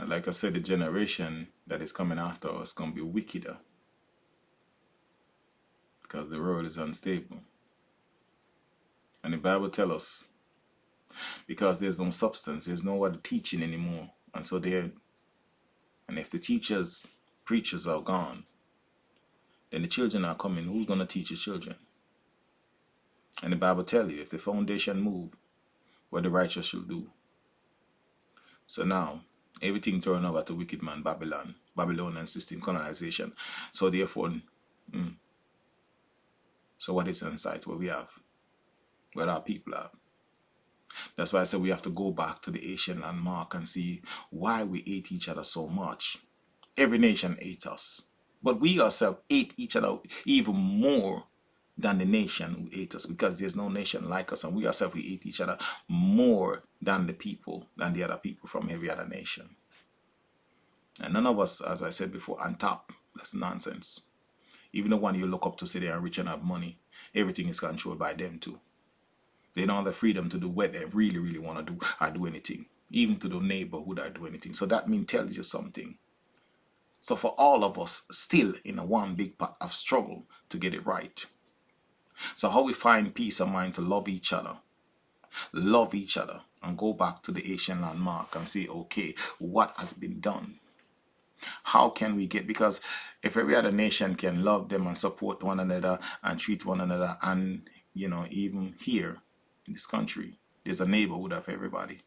Like I said, the generation that is coming after us is going to be wickeder because the world is unstable. And the Bible tells us because there's no substance, there's no other teaching anymore. And so and if the teachers, preachers are gone, then the children are coming. Who's going to teach the children? And the Bible tells you, if the foundation move, what the righteous should do. So now, everything turned over to wicked man, Babylon and system colonization. So therefore, so what is inside? What we have? What our people have? That's why I said we have to go back to the ancient landmark and see why we hate each other so much. Every nation hates us. But we ourselves hate each other even more than the nation who hate us, because there's no nation like us, and we ourselves, we hate each other more than the other people from every other nation. And none of us, as I said before, on top. That's nonsense. Even the one you look up to say they are rich and have money, everything is controlled by them too. They don't have the freedom to do what they really, really want to do or do anything. Even to the neighborhood or do anything. So that tells you something. So for all of us, still in a one big part of struggle to get it right. So how we find peace of mind to love each other, and go back to the Asian landmark and say, okay, what has been done? How can we get, because if every other nation can love them and support one another and treat one another, and even here in this country, there's a neighborhood of everybody.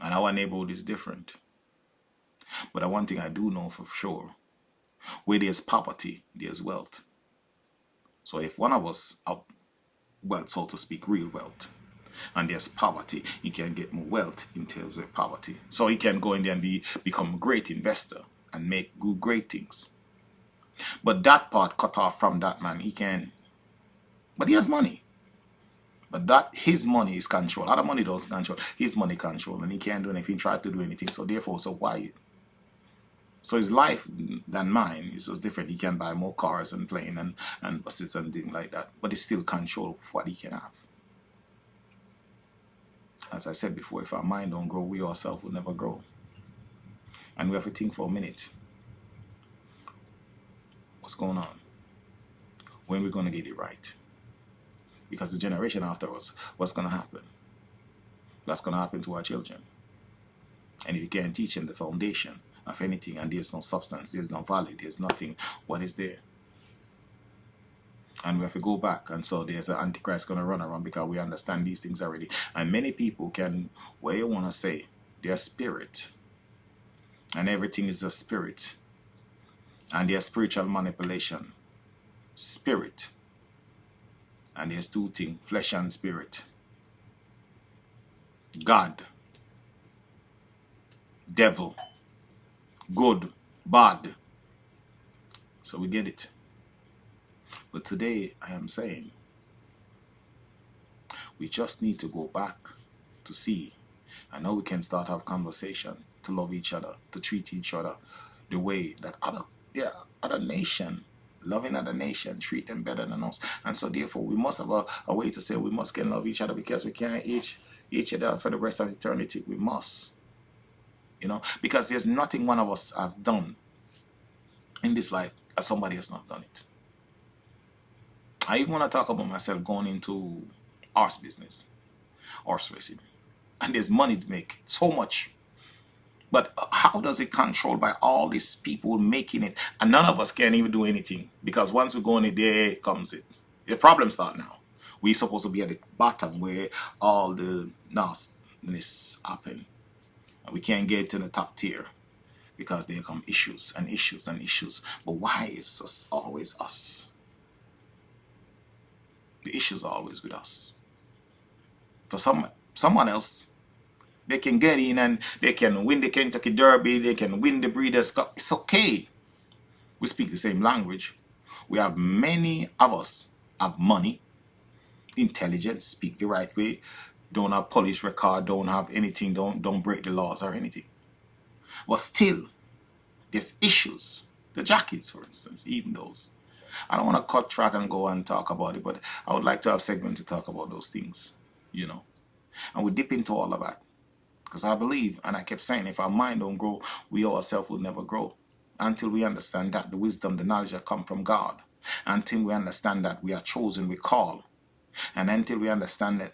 And our neighborhood is different. But one thing I do know for sure, where there's poverty, there's wealth. So if one of us have wealth, so to speak, real wealth, and there's poverty, he can get more wealth in terms of poverty. So he can go in there and become a great investor and make great things. But that part cut off from that man, but he has money. But his money is controlled. Other money doesn't control. His money control, and he can't do anything, try to do anything. So therefore, why? So his life than mine is just different. He can buy more cars and plane and buses and things like that. But he still control what he can have. As I said before, if our mind don't grow, we ourselves will never grow. And we have to think for a minute. What's going on? When are we going to get it right? Because the generation after us, what's going to happen? That's going to happen to our children. And if you can't teach them the foundation of anything, and there's no substance, there's no value, there's nothing, what is there? And we have to go back, and so there's an antichrist going to run around because we understand these things already. And many people can, what you want to say, their spirit, and everything is a spirit, and their spiritual manipulation, spirit, and there's two things, flesh and spirit, God, devil, good, bad. So we get it. But today I am saying we just need to go back to see. I know we can start our conversation to love each other, to treat each other the way that other nation, loving other nation, treat them better than us. And so therefore we must have a way to say we must can love each other, because we can't hate each other for the rest of eternity. We must. Because there's nothing one of us has done in this life as somebody has not done it. I even want to talk about myself going into horse business, horse racing. And there's money to make, so much. But how does it control by all these people making it? And none of us can even do anything. Because once we go in it, there comes it. The problem starts now. We're supposed to be at the bottom where all the nastiness happen. And we can't get to the top tier because there come issues and issues and issues. But why is it always us? The issues are always with us. For someone else, they can get in and they can win the Kentucky Derby, they can win the Breeders' Cup. It's okay. We speak the same language. We have many of us have money, intelligence, speak the right way, don't have police record, don't have anything, don't break the laws or anything. But still, there's issues. The jockeys, for instance, even those. I don't want to cut track and go and talk about it, but I would like to have segments to talk about those things, And we dip into all of that. Because I believe, and I kept saying, if our mind don't grow, we ourselves will never grow. Until we understand that the wisdom, the knowledge that come from God. Until we understand that we are chosen, we call. And until we understand that,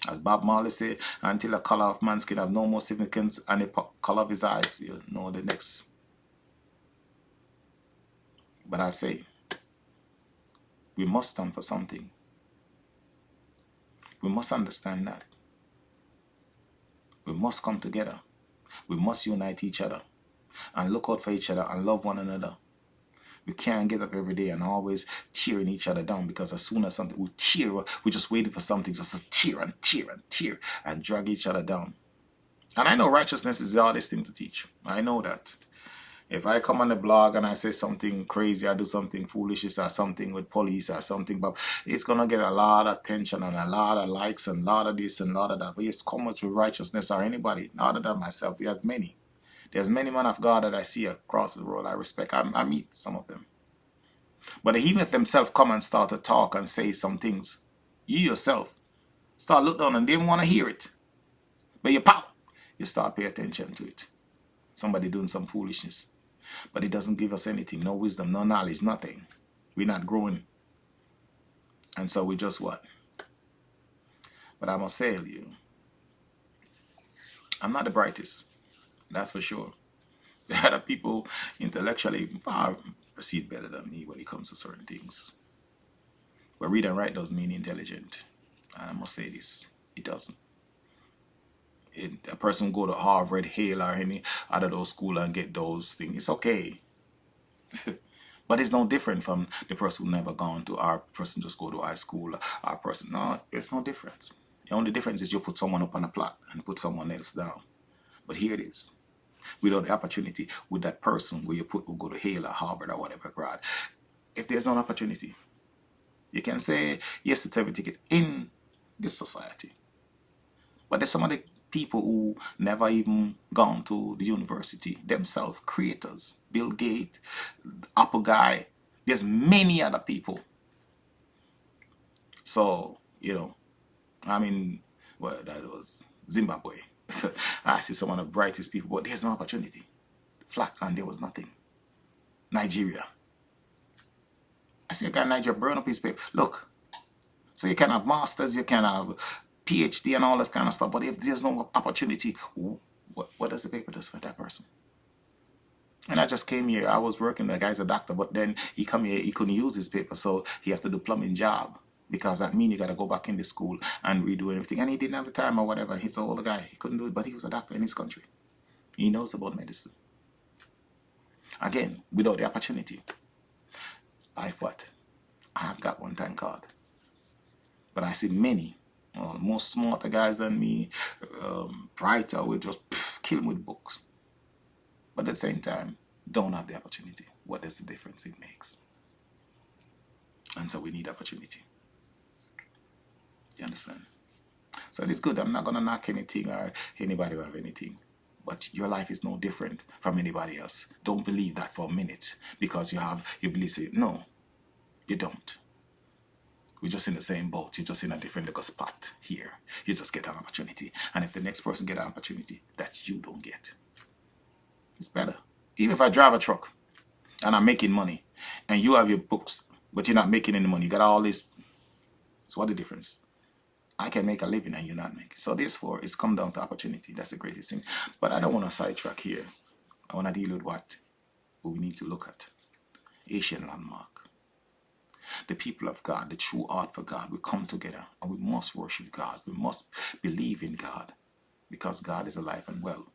as Bob Marley said, until the color of man's skin have no more significance and the color of his eyes, you know the next. But I say, we must stand for something. We must understand that. We must come together. We must unite each other and look out for each other and love one another. We can't get up every day and always tearing each other down, because as soon as something we tear, we're just waiting for something just to tear and tear and tear and drag each other down. And I know righteousness is the hardest thing to teach. I know that. If I come on the blog and I say something crazy, I do something foolish or something with police or something, but it's going to get a lot of attention and a lot of likes and a lot of this and a lot of that. But it's come with righteousness or anybody, not than myself. There's many. There's many men of God that I see across the world I respect. I meet some of them. But even if themselves come and start to talk and say some things, you yourself start look down and they don't want to hear it. But you start pay attention to it. Somebody doing some foolishness. But it doesn't give us anything. No wisdom, no knowledge, nothing. We're not growing. And so we just what? But I must say to you, I'm not the brightest. That's for sure. There are people intellectually far proceed better than me when it comes to certain things. But read and write doesn't mean intelligent. And I must say this, it doesn't. A person go to Harvard, Yale, or any out of those schools and get those things, it's okay. But it's no different from the person who never gone to our person just go to high school, our person. No, it's no difference. The only difference is you put someone up on a plot and put someone else down. But here it is. Without the opportunity with that person where you put who go to Yale or Harvard or whatever grad, if there's no opportunity, you can say yes, it's every ticket in this society. But there's some of the people who never even gone to the university themselves, creators, Bill Gates, Apple guy. There's many other people. So, I mean, well, that was Zimbabwe. I see some of the brightest people, but there's no opportunity. Flatland, there was nothing. Nigeria. I see a guy in Nigeria burn up his paper. Look, so you can have masters, you can have PhD and all this kind of stuff, but if there's no opportunity, what does the paper do for that person? And I just came here, I was working, the guy's a doctor, but then he come here, he couldn't use his paper, so he have to do plumbing job, because that means you got to go back in the school and redo everything, and he didn't have the time or whatever. He's an older guy, he couldn't do it, but he was a doctor in his country. He knows about medicine. Again, without the opportunity, life what? I have got one, thank God. But I see many, more smarter guys than me, brighter, will just kill me with books. But at the same time, don't have the opportunity. What is the difference it makes? And so we need opportunity. You understand? So it's good. I'm not going to knock anything or anybody who have anything. But your life is no different from anybody else. Don't believe that for a minute because you believe it. No, you don't. We're just in the same boat. You're just in a different little spot here. You just get an opportunity. And if the next person get an opportunity that you don't get, it's better. Even if I drive a truck and I'm making money and you have your books, but you're not making any money, you got all this. So what the difference? I can make a living and you're not making. So therefore, it's come down to opportunity. That's the greatest thing. But I don't want to sidetrack here. I want to deal with what we need to look at. Asian landmark. The people of God, the true art for God, we come together and we must worship God. We must believe in God because God is alive and well.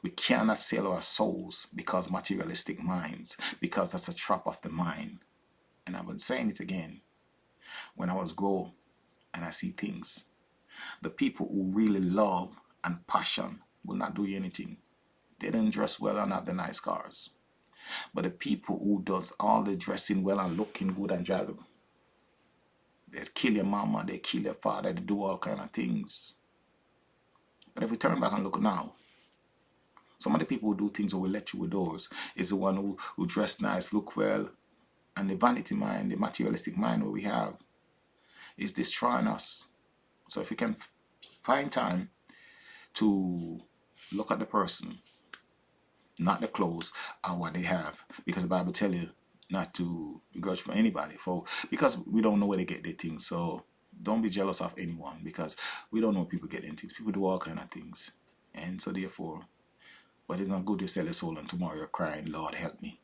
We cannot sell our souls because materialistic minds, because that's a trap of the mind. And I've been saying it again. When I was growing and I see things, the people who really love and passion will not do anything. They don't dress well and have the nice cars. But the people who does all the dressing well and looking good and drive them, they kill your mama, they kill your father, they do all kind of things. But if we turn back and look now, some of the people who do things who will let you with doors is the one who dress nice, look well, and the vanity mind, the materialistic mind where we have is destroying us. So if we can find time to look at the person, not the clothes or what they have, because the Bible tell you not to grudge for anybody, because we don't know where they get their things. So don't be jealous of anyone, because we don't know where people get their things. People do all kind of things, and so therefore, but it's not good to sell your soul and tomorrow you're crying, Lord help me,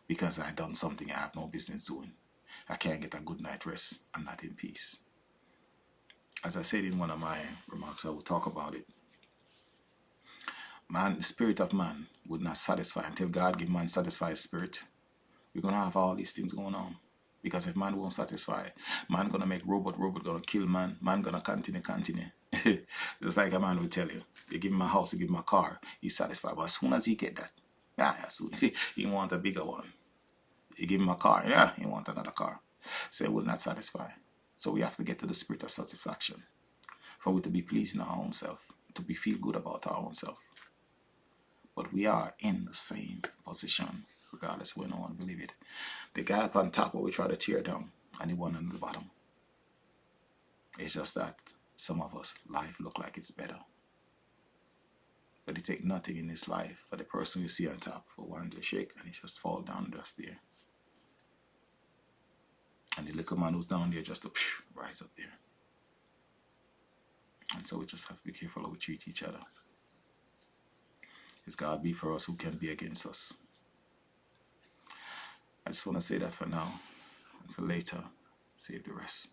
because I done something I have no business doing. I can't get a good night rest. I'm not in peace. As I said in one of my remarks, I will talk about it. Man, the spirit of man would not satisfy until God give man satisfy his spirit. We're gonna have all these things going on. Because if man won't satisfy, man gonna make robot gonna kill man, man gonna continue. Just like a man will tell you, you give him a house, you give him a car, he's satisfied. But as soon as he get that, soon he want a bigger one. You give him a car, yeah, he want another car. So it will not satisfy. So we have to get to the spirit of satisfaction. For we to be pleased in our own self, to be feel good about our own self. But we are in the same position, regardless when no one believe it. The guy up on top, what we try to tear down, and the one on the bottom. It's just that some of us, life look like it's better. But it take nothing in this life for the person you see on top for one to shake and he just fall down just there. And the little man who's down there just to rise up there. And so we just have to be careful how we treat each other. If God be for us, who can be against us? I just want to say that for now. And for later, save the rest.